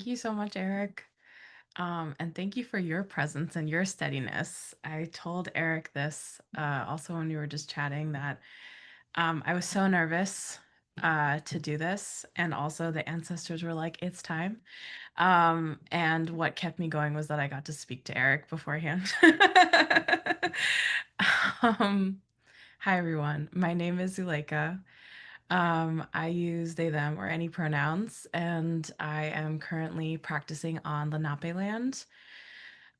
Thank you so much, Eric. And thank you for your presence and your steadiness. I told Eric this also when we were just chatting that I was so nervous to do this. And also, the ancestors were like, it's time. And what kept me going was that I got to speak to Eric beforehand. um, Hi, everyone. My name is Zulaikha. I use they, them, or any pronouns, and I am currently practicing on Lenape land.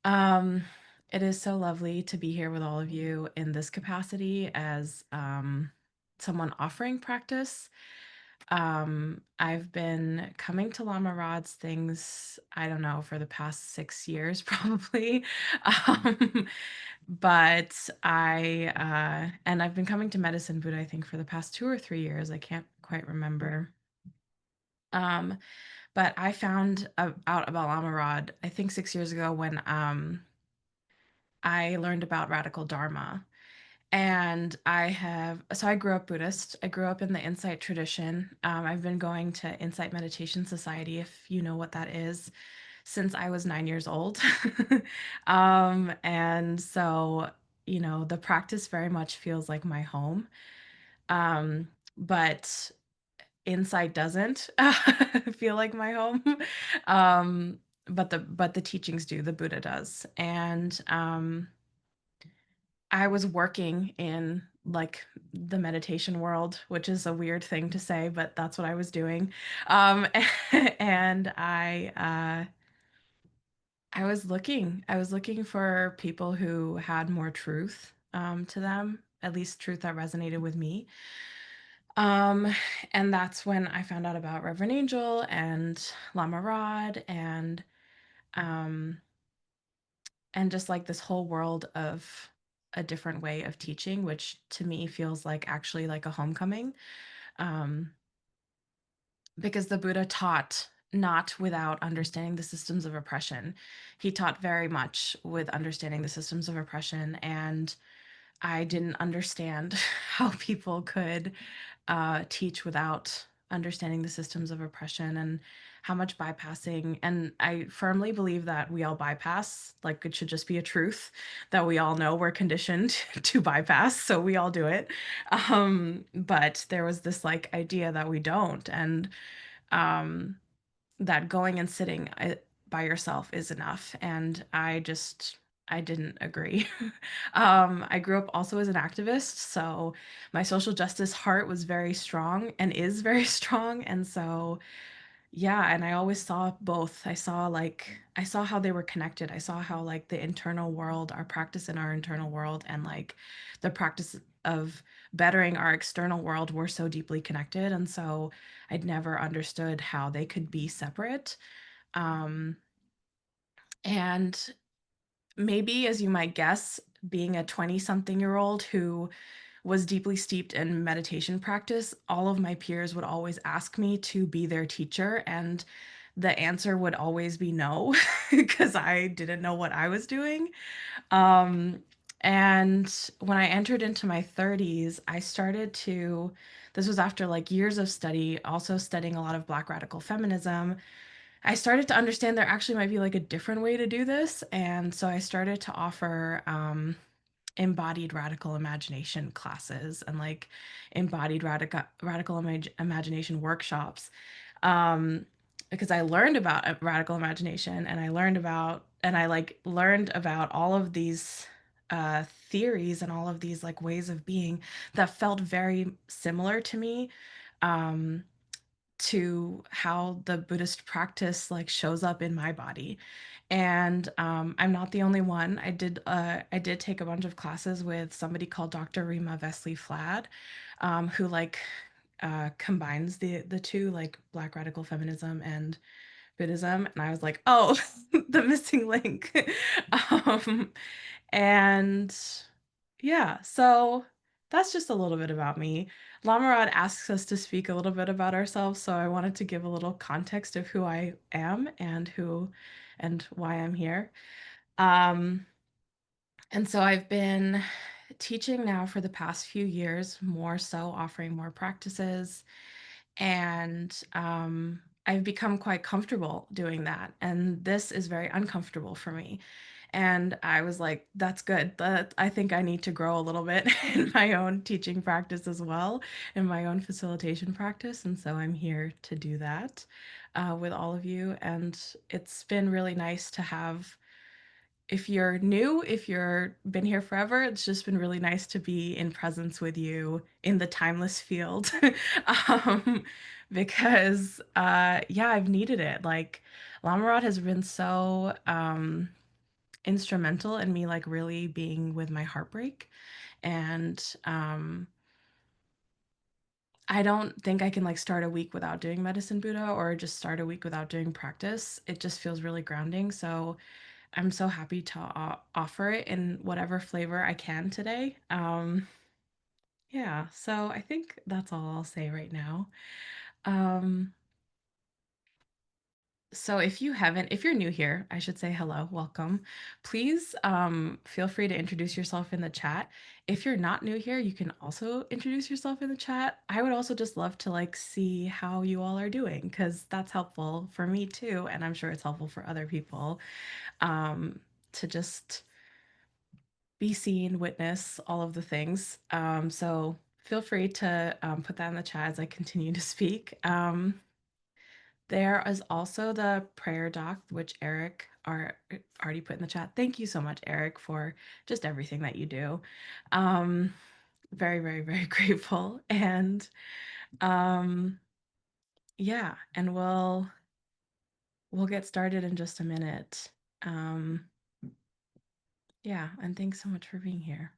Um, it is so lovely to be here with all of you in this capacity as someone offering practice. I've been coming to Lama Rod's things, I don't know, for the past 6 years probably. Um, but and I've been coming to Medicine Buddha, I think, for the past 2 or 3 years. I can't quite remember. Um, but I found out about Lama Rod, I think 6 years ago when I learned about radical Dharma. And I grew up Buddhist. I grew up in the Insight tradition. I've been going to Insight Meditation Society, if you know what that is, since I was 9 years old. And so, the practice very much feels like my home. But Insight doesn't feel like my home. Um, but the teachings do, the Buddha does. And I was working in like the meditation world, which is a weird thing to say, but that's what I was doing. Um, and I was looking for people who had more truth to them, at least truth that resonated with me. Um, and that's when I found out about Reverend Angel and Lama Rod um and just like this whole world of a different way of teaching, which to me feels like actually like a homecoming. Um, because the Buddha taught not without understanding the systems of oppression. He taught very much with understanding the systems of oppression. And I didn't understand how people could teach without understanding the systems of oppression and how much bypassing. And I firmly believe that we all bypass, like it should just be a truth that we all know we're conditioned to bypass. So we all do it. But there was this like idea that we don't. And um, that going and sitting by yourself is enough. And I didn't agree. I grew up also as an activist, so my social justice heart was very strong and is very strong. And so, yeah, and I always saw both. I saw how they were connected. I saw how like the internal world, our practice in our internal world, and like the practice of bettering our external world were so deeply connected. And so I'd never understood how they could be separate. Um, and maybe, as you might guess, being a 20-something-year-old who was deeply steeped in meditation practice, all of my peers would always ask me to be their teacher, and the answer would always be no, because I didn't know what I was doing. Um, and when I entered into my 30s, this was after like years of study, also studying a lot of Black radical feminism. I started to understand there actually might be like a different way to do this. And so I started to offer embodied radical imagination classes and like embodied imagination workshops. Um, because I learned about radical imagination and I like learned about all of these theories and all of these like ways of being that felt very similar to me. Um, to how the Buddhist practice like shows up in my body. And I'm not the only one. I did take a bunch of classes with somebody called Dr. Rima Vesley Flad, who like combines the two, like Black radical feminism and Buddhism. And I was like, oh, the missing link. um, and yeah, so that's just a little bit about me. Lamarad asks us to speak a little bit about ourselves, so I wanted to give a little context of who I am and why I'm here. Um, and so I've been teaching now for the past few years, more so offering more practices. And I've become quite comfortable doing that, and this is very uncomfortable for me. And I was like, that's good. But I think I need to grow a little bit in my own teaching practice as well, in my own facilitation practice. And so I'm here to do that with all of you. And it's been really nice to have, if you're new, if you're been here forever, it's just been really nice to be in presence with you in the timeless field. um, because yeah, I've needed it. Like Lama Rod has been so instrumental in me like really being with my heartbreak. And I don't think I can like start a week without doing medicine Buddha or just start a week without doing practice. It just feels really grounding. So I'm so happy to offer it in whatever flavor I can today. Yeah, so I think that's all I'll say right now. Um, so if you're new here, I should say hello, welcome. Please feel free to introduce yourself in the chat. If you're not new here, you can also introduce yourself in the chat. I would also just love to like see how you all are doing because that's helpful for me too, and I'm sure it's helpful for other people um, to just be seen, witness all of the things. So feel free to put that in the chat as I continue to speak. There is also the prayer doc, which Eric already put in the chat. Thank you so much, Eric, for just everything that you do. Um, very, very, very grateful. And um, yeah, and we'll get started in just a minute. Um, yeah, and thanks so much for being here.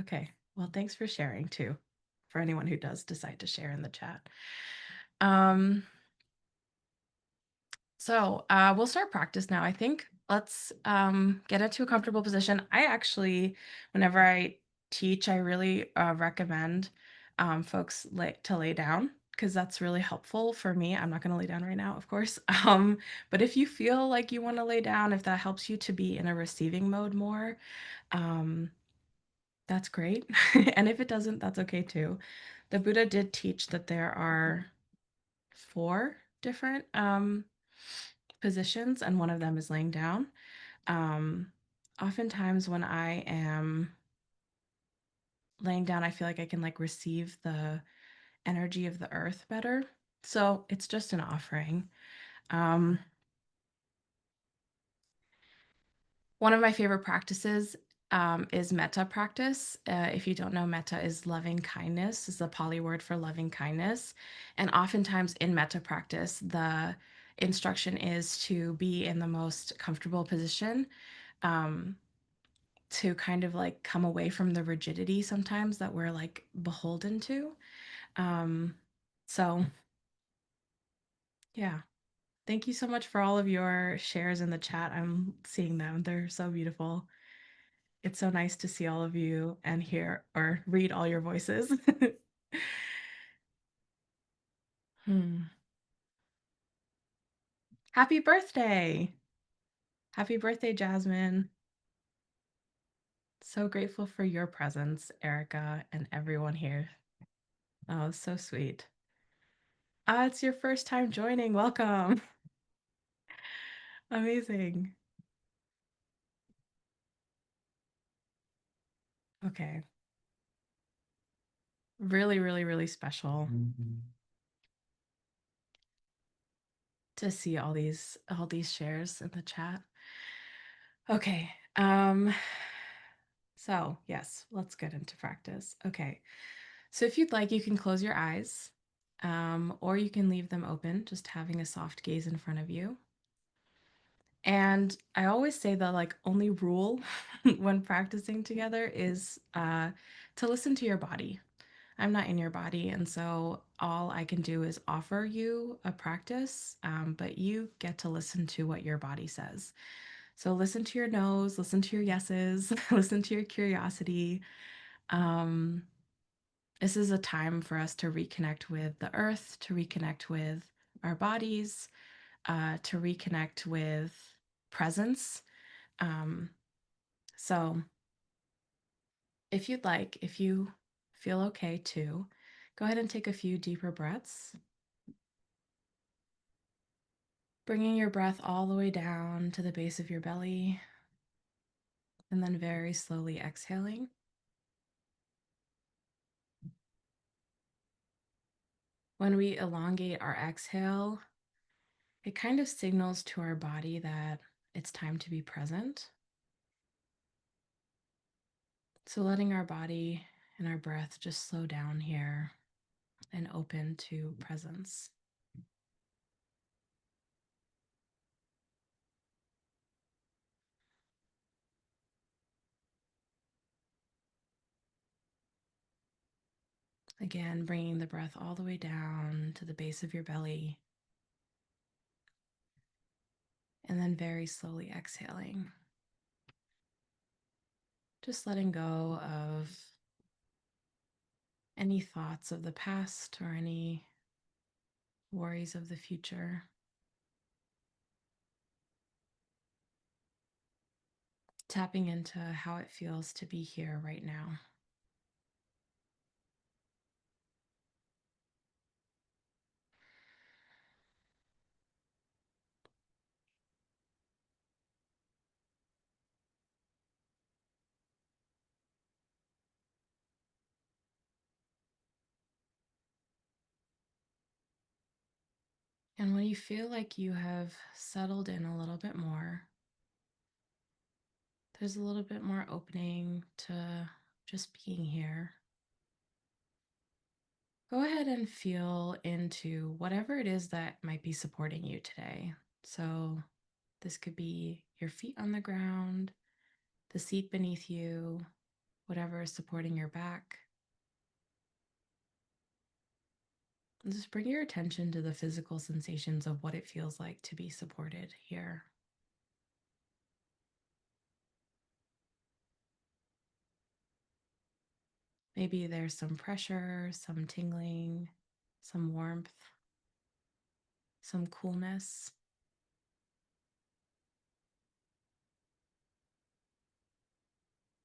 Okay, well, thanks for sharing too, for anyone who does decide to share in the chat. Um, we'll start practice now. I think let's get into a comfortable position. I actually, whenever I teach, I really recommend folks to lay down because that's really helpful for me. I'm not going to lay down right now, of course. But if you feel like you want to lay down, if that helps you to be in a receiving mode more, um, that's great. And if it doesn't, that's okay too. The Buddha did teach that there are four different positions, and one of them is laying down. Um, Oftentimes, when I am laying down, I feel like I can like receive the energy of the earth better. So it's just an offering. Um, One of my favorite practices is metta practice. If you don't know, metta is loving kindness, is the Pali word for loving kindness. And oftentimes in metta practice, the instruction is to be in the most comfortable position, um, to kind of like come away from the rigidity sometimes that we're like beholden to. Um, so, yeah. Thank you so much for all of your shares in the chat. I'm seeing them, they're so beautiful. It's so nice to see all of you and hear or read all your voices. Hmm. Happy birthday! Happy birthday, Jasmine. So grateful for your presence, Erica, and everyone here. Oh, so sweet. It's your first time joining. Welcome. Amazing. Okay. Really, really, really special to see all these shares in the chat. Okay. So yes, let's get into practice. Okay. So if you'd like, you can close your eyes, or you can leave them open, just having a soft gaze in front of you. And I always say the like only rule when practicing together is to listen to your body. I'm not in your body, and so all I can do is offer you a practice, but you get to listen to what your body says. So listen to your nose, listen to your yeses, listen to your curiosity. Um, this is a time for us to reconnect with the earth, to reconnect with our bodies, to reconnect with presence. Um, so, if you'd like, if you feel okay to, go ahead and take a few deeper breaths. Bringing your breath all the way down to the base of your belly, and then very slowly exhaling. When we elongate our exhale, it kind of signals to our body that it's time to be present. So letting our body and our breath just slow down here and open to presence. Again, bringing the breath all the way down to the base of your belly, and then very slowly exhaling. Just letting go of any thoughts of the past or any worries of the future. Tapping into how it feels to be here right now. And when you feel like you have settled in a little bit more, there's a little bit more opening to just being here. Go ahead and feel into whatever it is that might be supporting you today. So, this could be your feet on the ground, the seat beneath you, whatever is supporting your back. And just bring your attention to the physical sensations of what it feels like to be supported here. Maybe there's some pressure, some tingling, some warmth, some coolness.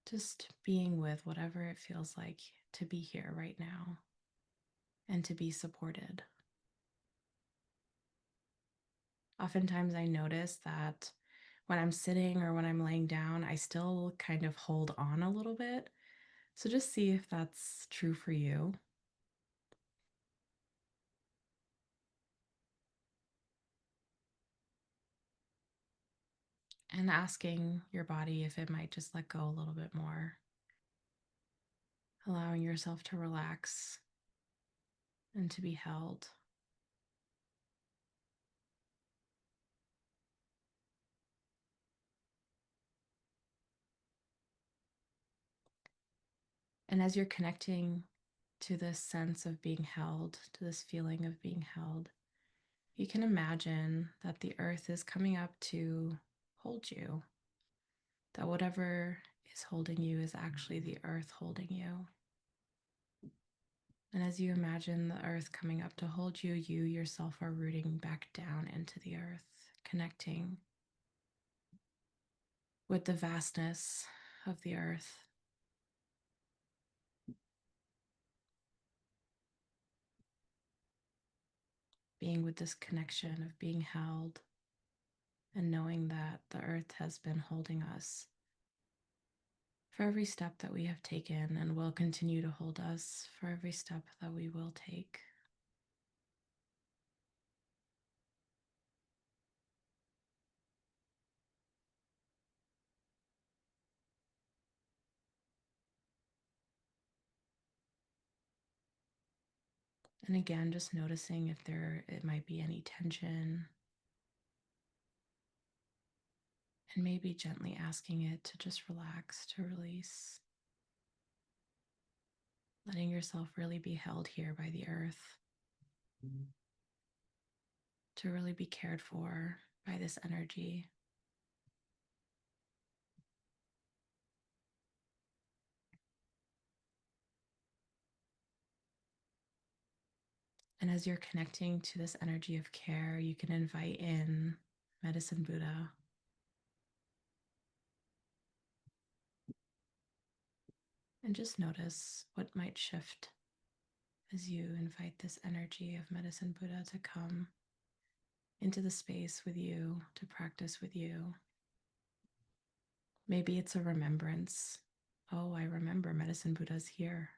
Just being with whatever it feels like to be here right now and to be supported. Oftentimes, I notice that when I'm sitting or when I'm laying down, I still kind of hold on a little bit. So just see if that's true for you. And asking your body if it might just let go a little bit more, allowing yourself to relax and to be held. And as you're connecting to this sense of being held, to this feeling of being held, you can imagine that the earth is coming up to hold you, that whatever is holding you is actually the earth holding you. And as you imagine the earth coming up to hold you, you yourself are rooting back down into the earth, connecting with the vastness of the earth. Being with this connection of being held and knowing that the earth has been holding us for every step that we have taken and will continue to hold us for every step that we will take. And again, just noticing if it might be any tension, and maybe gently asking it to just relax, to release, letting yourself really be held here by the earth, to really be cared for by this energy. And as you're connecting to this energy of care, you can invite in Medicine Buddha. And just notice what might shift as you invite this energy of Medicine Buddha to come into the space with you to practice with you. Maybe it's a remembrance. Oh, I remember Medicine Buddha's here.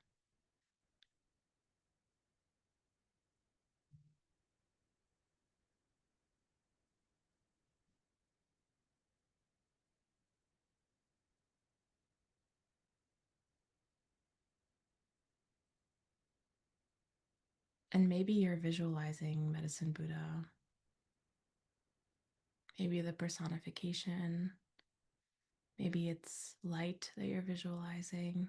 And maybe you're visualizing Medicine Buddha. Maybe the personification. Maybe it's light that you're visualizing.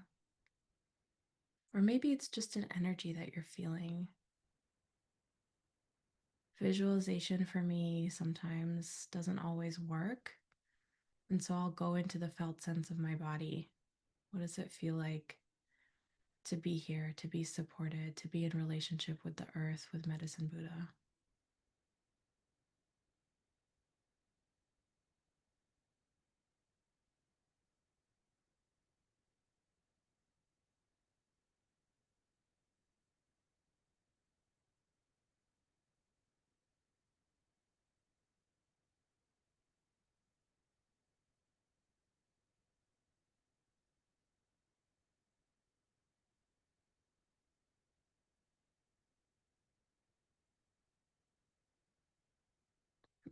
Or maybe it's just an energy that you're feeling. Visualization for me sometimes doesn't always work. And so I'll go into the felt sense of my body. What does it feel like to be here, to be supported, to be in relationship with the earth, with Medicine Buddha?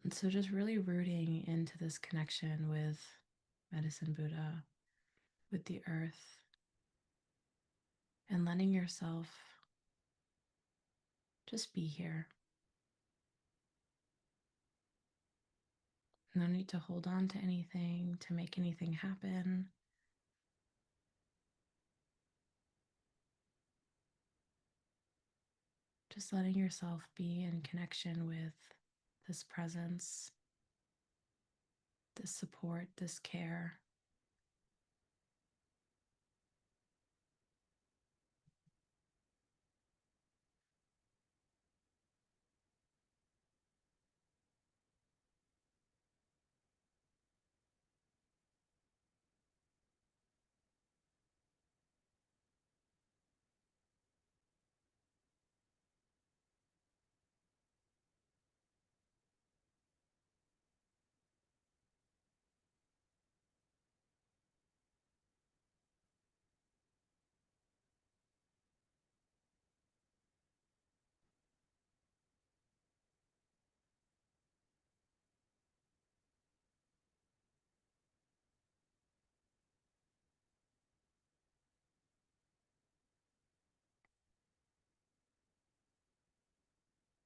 And so just really rooting into this connection with Medicine Buddha, with the earth, and letting yourself just be here. No need to hold on to anything, to make anything happen. Just letting yourself be in connection with this presence, this support, this care.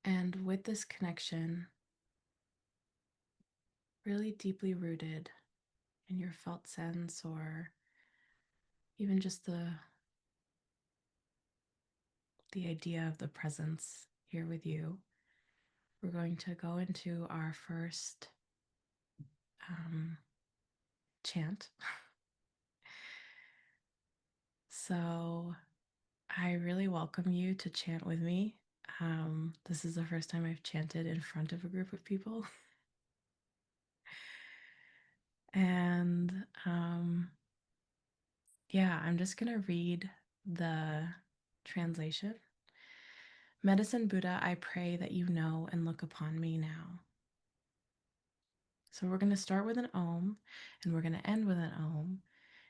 And with this connection, really deeply rooted in your felt sense, or even just the idea of the presence here with you, we're going to go into our first um, chant. So I really welcome you to chant with me. This is the first time I've chanted in front of a group of people. And yeah, I'm just going to read the translation. Medicine Buddha, I pray that you know and look upon me now. So we're going to start with an Om, and we're going to end with an Om,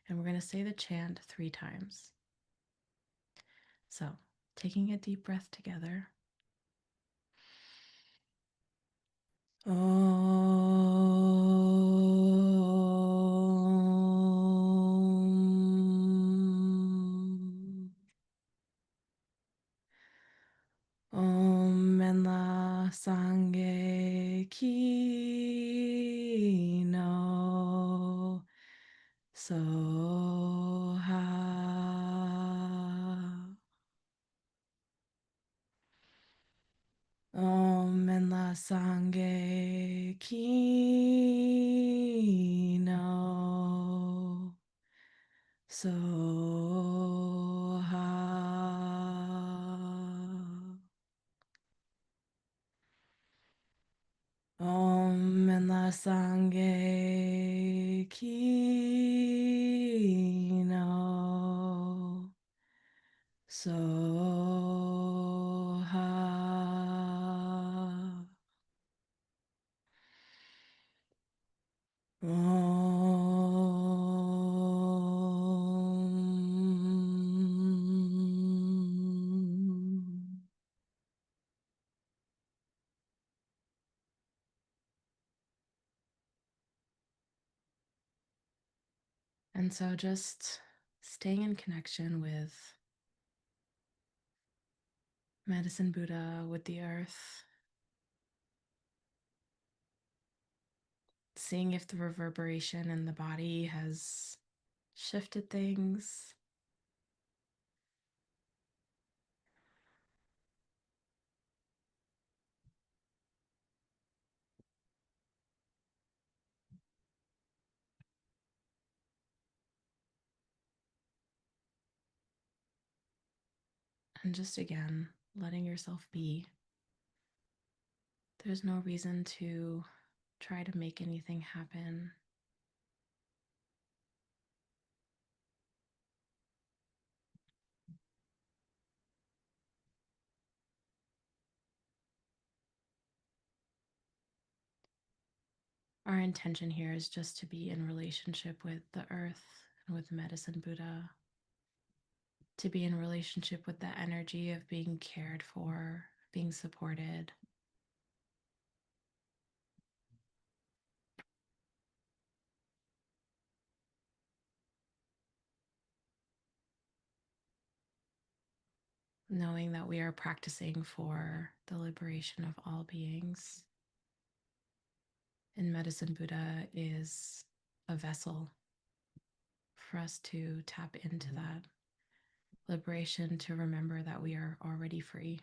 and we're going to say the chant 3 times. So taking a deep breath together. Om. Om and la sangye ki no so ha. Om and la sangye ki no so ha. Om and la sangye ki no so ha. And so just staying in connection with Medicine Buddha, with the earth, seeing if the reverberation in the body has shifted things. And just again, letting yourself be. There's no reason to try to make anything happen. Our intention here is just to be in relationship with the earth and with Medicine Buddha, to be in relationship with the energy of being cared for, being supported. Knowing that we are practicing for the liberation of all beings. And Medicine Buddha is a vessel for us to tap into that liberation, to remember that we are already free.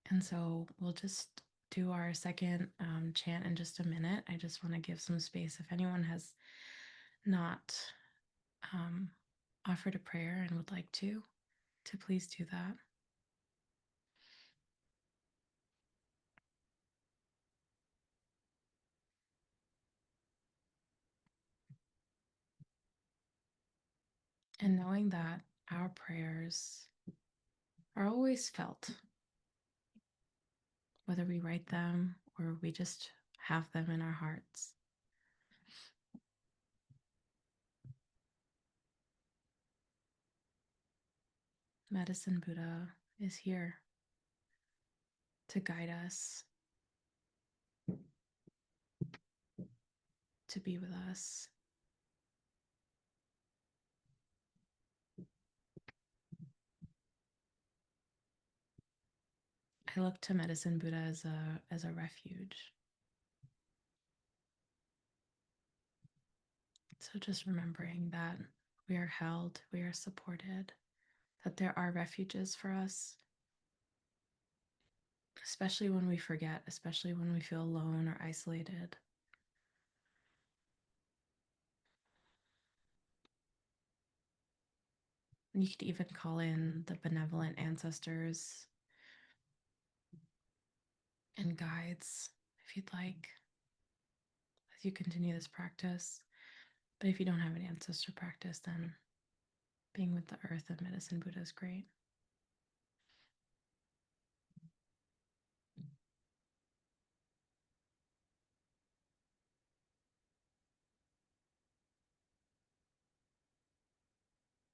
And so we'll just do our second chant in just a minute. I just want to give some space if anyone has not um, offered a prayer and would like to please do that. And knowing that our prayers are always felt, whether we write them or we just have them in our hearts. Medicine Buddha is here to guide us, to be with us. I look to Medicine Buddha as a refuge. So just remembering that we are held, we are supported, that there are refuges for us, especially when we forget, especially when we feel alone or isolated. You could even call in the benevolent ancestors and guides if you'd like as you continue this practice. But if you don't have an ancestor practice, then being with the earth of Medicine Buddha is great.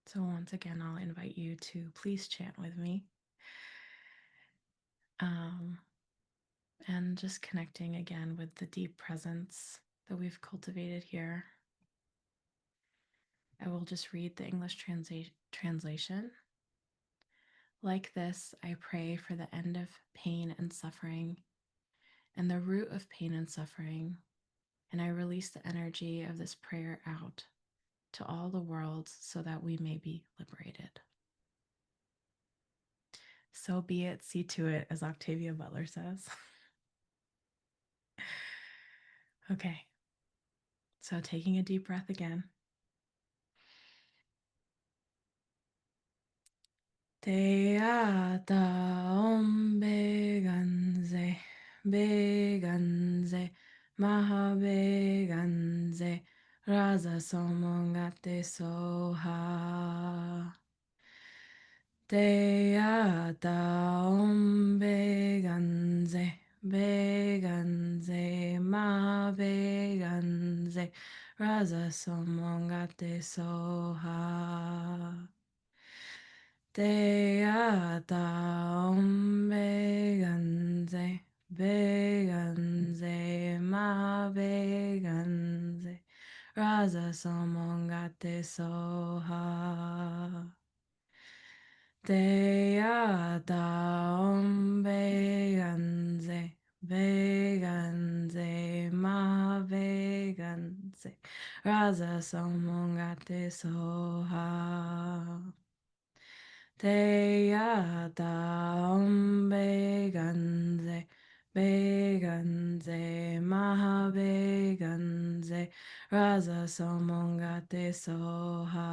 So once again, I'll invite you to please chant with me. Um, and just connecting again with the deep presence that we've cultivated here. I will just read the English translation. Like this, I pray for the end of pain and suffering and the root of pain and suffering, and I release the energy of this prayer out to all the worlds so that we may be liberated. So be it, see to it, as Octavia Butler says. Okay, so taking a deep breath again. Te ata om beganze, beganze, maha beganze, raza somongate soha. Te ata om beganze, beganze, maha beganze, raza somongate soha. Te ata om beganze, beganze, ma beganze, raza somongate soha. Te ata om beganze, beganze, ma beganze, raza somongate soha. Te ata om beganze, beganze, maha beganze, raza somongate soha.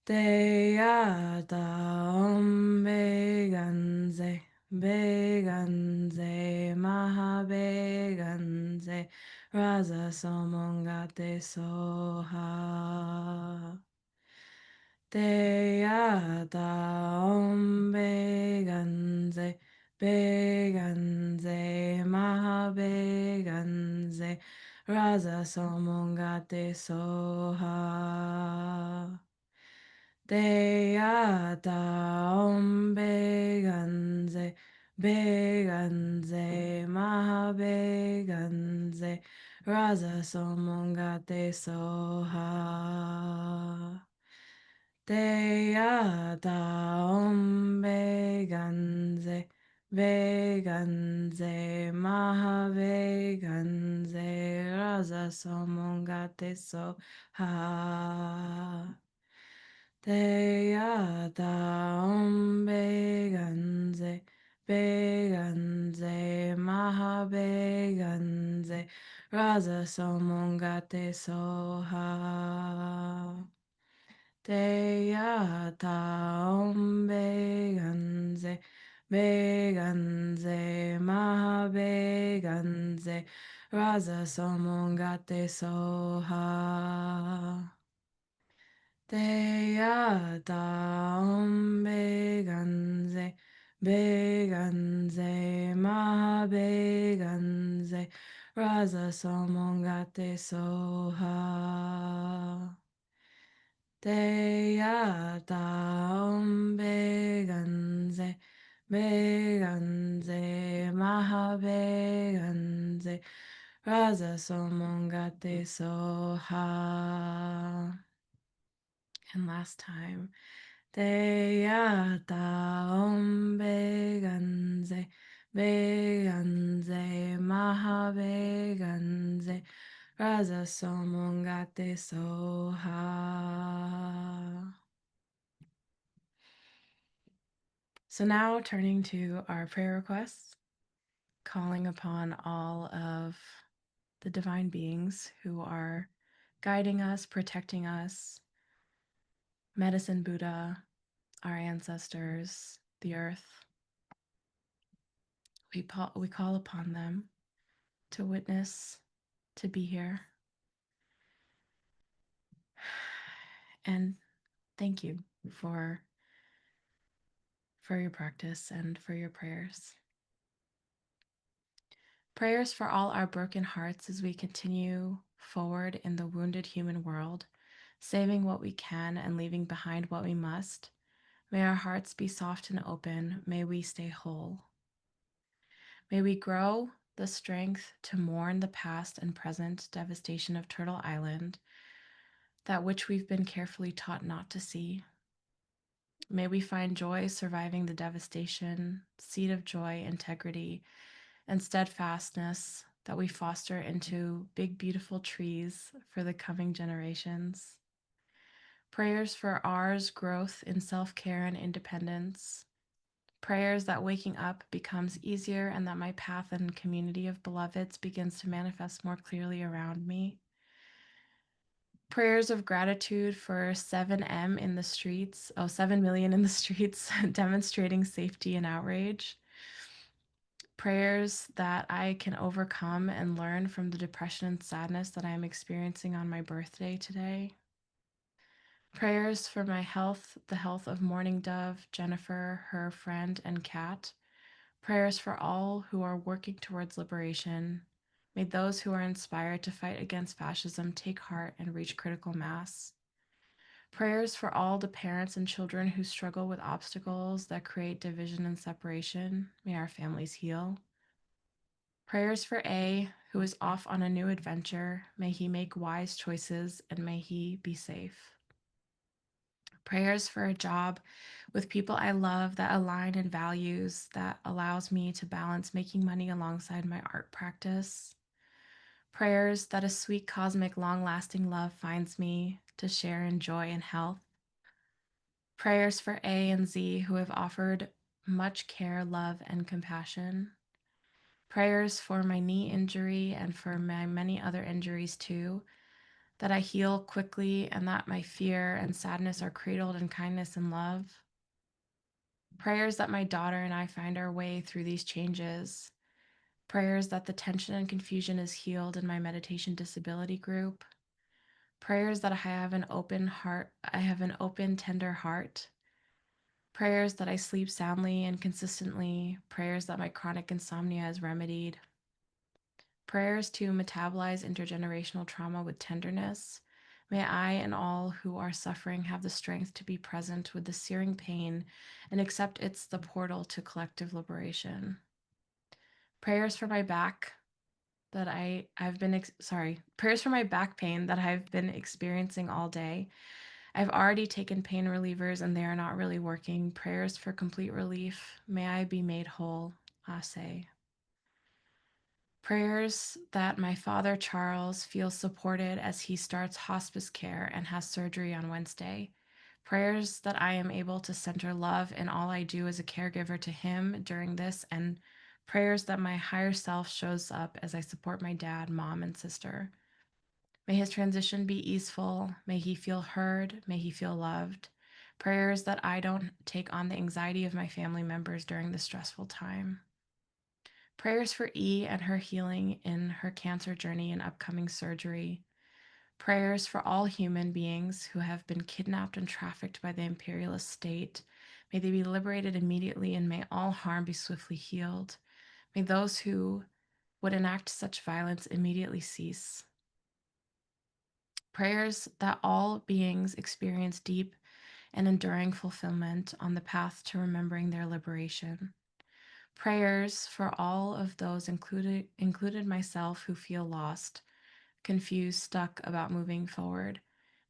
Te ata om beganze, beganze, maha beganze, raza somongate soha. Te ata om beganze, beganze, maha beganze, raza somongate soha. Te ata om beganze, beganze, maha beganze, raza somongate soha. Te ata om beganze, beganze, maha beganze, raza somongate soha. Te ata om beganze, beganze, maha beganze, raza somongate soha. Te ata om beganze, beganze, maha beganze, raza somongate soha. Te ata om beganze, beganze, maha beganze, raza somongate soha. Te ata om beganze, beganze, maha beganze, raza somongate soha. And last time. Te ata om beganze, beganze, maha beganze, raza somongate soha. So now turning to our prayer requests, calling upon all of the divine beings who are guiding us, protecting us, Medicine Buddha, our ancestors, the earth. We call upon them to witness, to be here. And thank you for your practice and for your prayers. Prayers for all our broken hearts as we continue forward in the wounded human world, saving what we can and leaving behind what we must. May our hearts be soft and open. May we stay whole. May we grow the strength to mourn the past and present devastation of Turtle Island, that which we've been carefully taught not to see. May we find joy surviving the devastation, seed of joy, integrity, and steadfastness that we foster into big, beautiful trees for the coming generations. Prayers for ours growth in self care and independence. Prayers that waking up becomes easier and that my path and community of beloveds begins to manifest more clearly around me. Prayers of gratitude for 7M in the streets, 7 million in the streets, demonstrating safety and outrage. Prayers that I can overcome and learn from the depression and sadness that I am experiencing on my birthday today. Prayers for my health, the health of Morning Dove, Jennifer, her friend, and cat. Prayers for all who are working towards liberation. May those who are inspired to fight against fascism take heart and reach critical mass. Prayers for all the parents and children who struggle with obstacles that create division and separation. May our families heal. Prayers for A, who is off on a new adventure. May he make wise choices and may he be safe. Prayers for a job with people I love that align in values that allows me to balance making money alongside my art practice. Prayers that a sweet cosmic long-lasting love finds me to share in joy and health. Prayers for A and Z who have offered much care, love, and compassion. Prayers for my knee injury and for my many other injuries too, that I heal quickly and that my fear and sadness are cradled in kindness and love. Prayers that my daughter and I find our way through these changes. Prayers that the tension and confusion is healed in my meditation disability group. Prayers that I have an open, tender heart. Prayers that I sleep soundly and consistently. Prayers that my chronic insomnia is remedied. Prayers to metabolize intergenerational trauma with tenderness. May I and all who are suffering have the strength to be present with the searing pain and accept it's the portal to collective liberation. Prayers for my back that I've been prayers for my back pain that I've been experiencing all day. I've already taken pain relievers and they are not really working. Prayers for complete relief. May I be made whole, I say. Prayers that my father Charles feels supported as he starts hospice care and has surgery on Wednesday. Prayers that I am able to center love in all I do as a caregiver to him during this, and prayers that my higher self shows up as I support my dad, mom, and sister. May his transition be easeful. May he feel heard. May he feel loved. Prayers that I don't take on the anxiety of my family members during this stressful time. Prayers for E and her healing in her cancer journey and upcoming surgery. Prayers for all human beings who have been kidnapped and trafficked by the imperialist state. May they be liberated immediately and may all harm be swiftly healed. May those who would enact such violence immediately cease. Prayers that all beings experience deep and enduring fulfillment on the path to remembering their liberation. Prayers for all of those included myself who feel lost, confused, stuck about moving forward.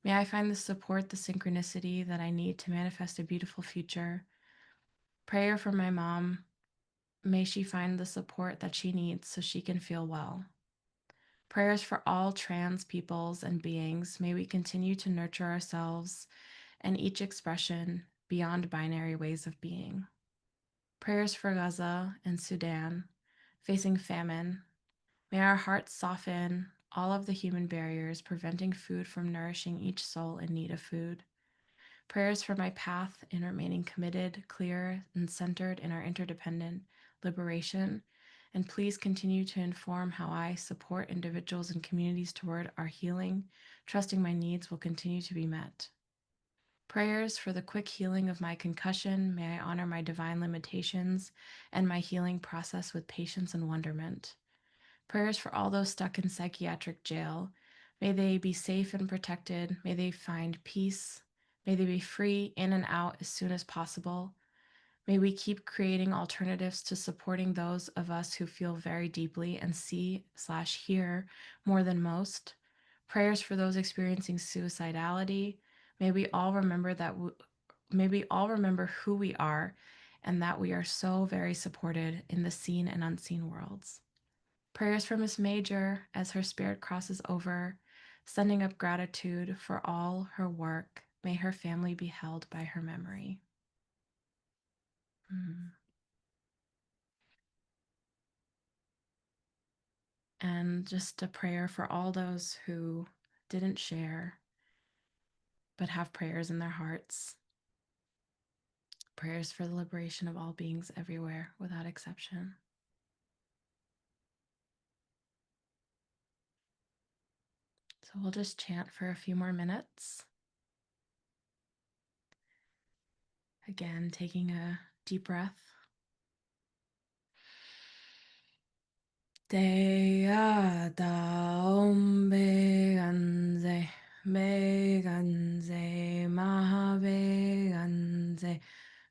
May I find the support, the synchronicity that I need to manifest a beautiful future. Prayer for my mom. May she find the support that she needs so she can feel well. Prayers for all trans peoples and beings. May we continue to nurture ourselves and each expression beyond binary ways of being. Prayers for Gaza and Sudan, facing famine. May our hearts soften all of the human barriers preventing food from nourishing each soul in need of food. Prayers for my path in remaining committed, clear, and centered in our interdependent liberation. And please continue to inform how I support individuals and communities toward our healing, trusting my needs will continue to be met. Prayers for the quick healing of my concussion. May I honor my divine limitations and my healing process with patience and wonderment. Prayers for all those stuck in psychiatric jail. May they be safe and protected. May they find peace. May they be free in and out as soon as possible. May we keep creating alternatives to supporting those of us who feel very deeply and see/hear more than most. Prayers for those experiencing suicidality. May we all remember may we all remember who we are and that we are so very supported in the seen and unseen worlds. Prayers for Miss Major as her spirit crosses over, sending up gratitude for all her work. May her family be held by her memory. Mm. And just a prayer for all those who didn't share but have prayers in their hearts. Prayers for the liberation of all beings everywhere without exception. So we'll just chant for a few more minutes. Again, taking a deep breath. Te ata om beganze, beganze, maha beganze,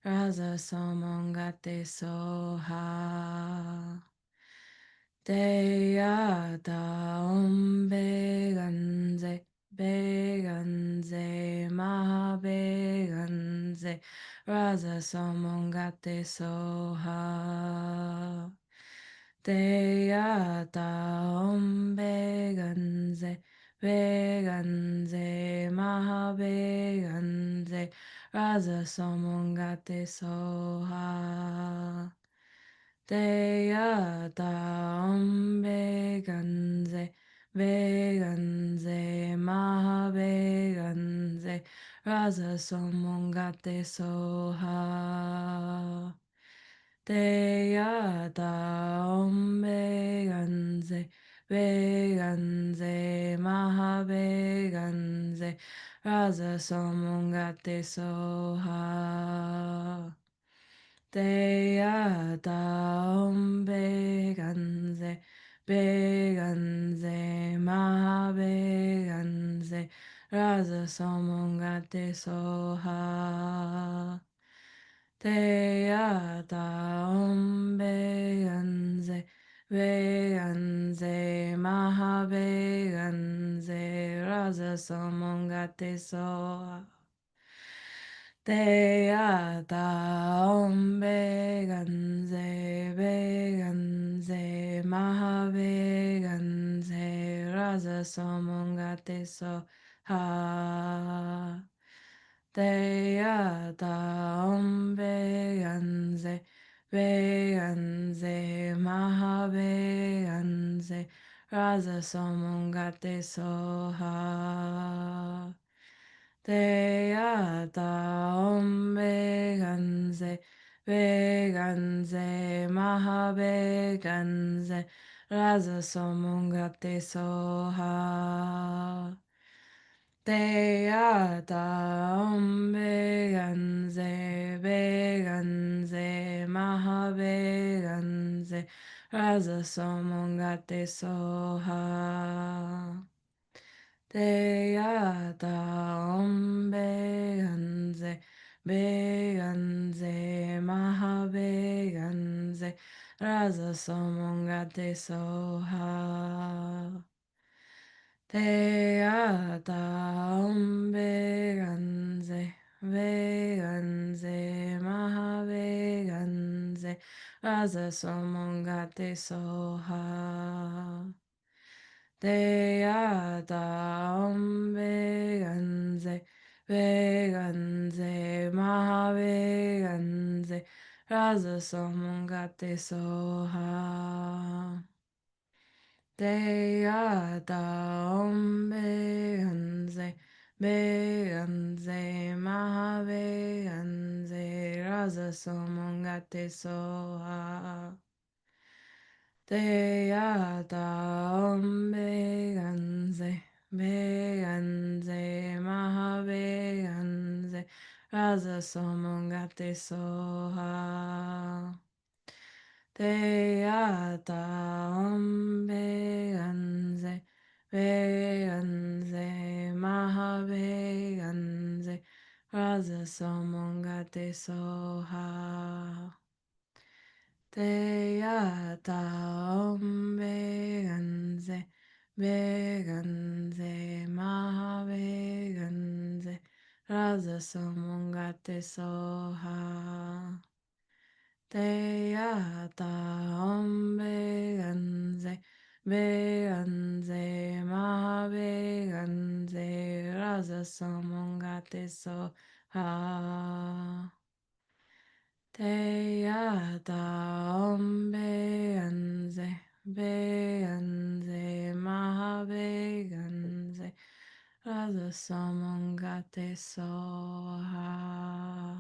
rasa somongate soha. Te ata om beganze, beganze, maha beganze, rasa somongate soha. Te ata om beganze, beganze, maha beganze, rasa somongate soha. Te ata om beganze, beganze, maha beganze, rasa somongate soha. Te ata om beganze, beganze, maha beganze, rasa somongate soha. Te ata om beganze, beganze, maha beganze, rasa somongate soha. Te ata om beganze, beganze, maha beganze, rasa somongate soha. Te ata om beganze, beganze, maha beganze, rasa somongate soha. Te ata om beganze, beganze, maha beganze, rasa somongate soha. Te ata om beganze, beganze, maha beganze, rasa somongate soha. Te ata om beganze, beganze, maha beganze, rasa somongate soha. Te ata om beganze, beganze, maha beganze, rasa somongate soha. Te ata om beganze, beganze, maha beganze, rasa somongate soha. Te ata om beganze, beganze, maha beganze, rasa somongate soha. Te ata om beganze, beganze, maha beganze, rasa somongate soha. Te ata om beganze, beganze, maha beganze, rasa somongate soha. Te ata om beganze, beganze, maha beganze, rasa somongate soha. Te ata om beganze, beganze, maha beganze, rasa somongate soha. Teata ombeganze, beganze, ma beganze, rasa somongate so ha. Teata ombeganze, beganze, ma beganze, rasa somongate so ha.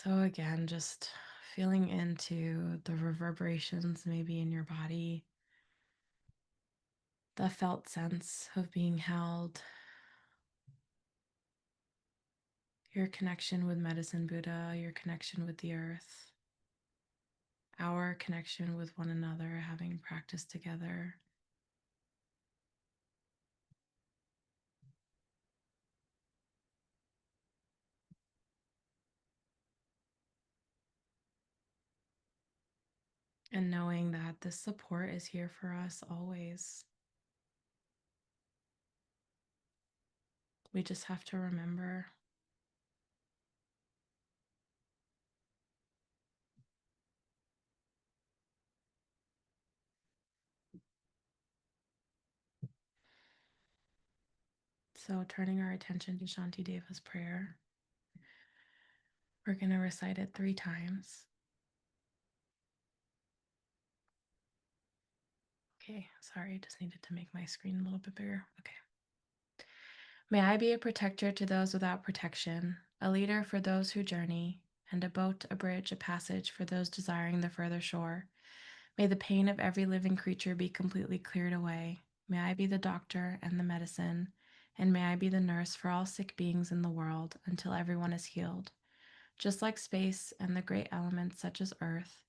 So, again, just feeling into the reverberations maybe in your body, the felt sense of being held, your connection with Medicine Buddha, your connection with the earth, our connection with one another, having practiced together. And knowing that this support is here for us always. We just have to remember. So, turning our attention to Shanti Deva's prayer, we're going to recite it 3 times. Okay, sorry, I just needed to make my screen a little bit bigger. Okay. May I be a protector to those without protection, a leader for those who journey, and a boat, a bridge, a passage for those desiring the further shore. May the pain of every living creature be completely cleared away. May I be the doctor and the medicine, and may I be the nurse for all sick beings in the world until everyone is healed. Just like space and the great elements such as earth,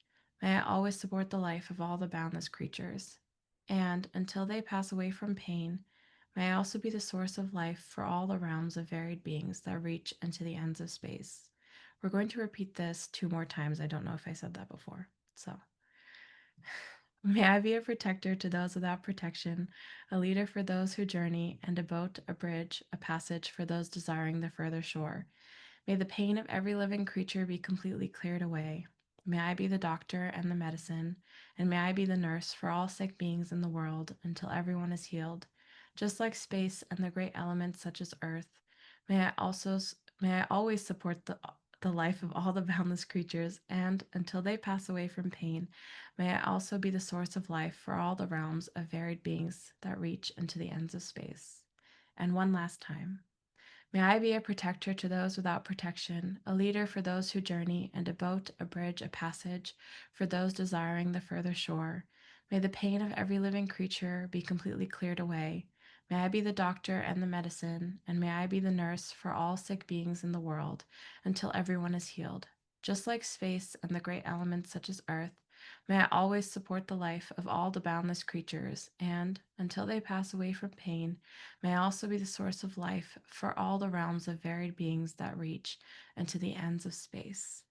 may I always support the life of all the boundless creatures. And until they pass away from pain, may I also be the source of life for all the realms of varied beings that reach into the ends of space. We're going to repeat this 2 more times. I don't know if I said that before. So, may I be a protector to those without protection, a leader for those who journey, and a boat, a bridge, a passage for those desiring the further shore. May the pain of every living creature be completely cleared away. May I be the doctor and the medicine, and may I be the nurse for all sick beings in the world until everyone is healed. Just like space and the great elements such as earth, may I always support the life of all the boundless creatures, and until they pass away from pain, may I also be the source of life for all the realms of varied beings that reach into the ends of space. And one last time. May I be a protector to those without protection, a leader for those who journey, and a boat, a bridge, a passage for those desiring the further shore. May the pain of every living creature be completely cleared away. May I be the doctor and the medicine, and may I be the nurse for all sick beings in the world until everyone is healed. Just like space and the great elements such as earth, may I always support the life of all the boundless creatures, and until they pass away from pain, may I also be the source of life for all the realms of varied beings that reach into the ends of space.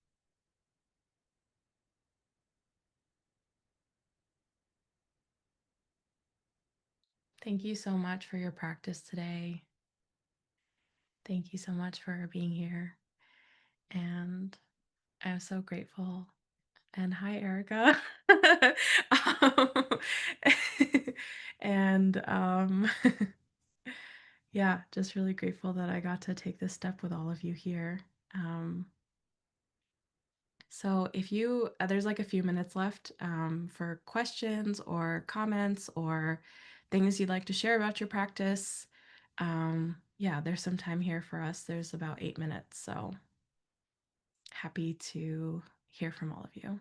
Thank you so much for your practice today. Thank you so much for being here. And I'm so grateful. And hi, Erica. um, and yeah, just really grateful that I got to take this step with all of you here. Um, So if you, there's like a few minutes left for questions or comments or things you'd like to share about your practice. Yeah, there's some time here for us. There's about 8 minutes. So happy to hear from all of you.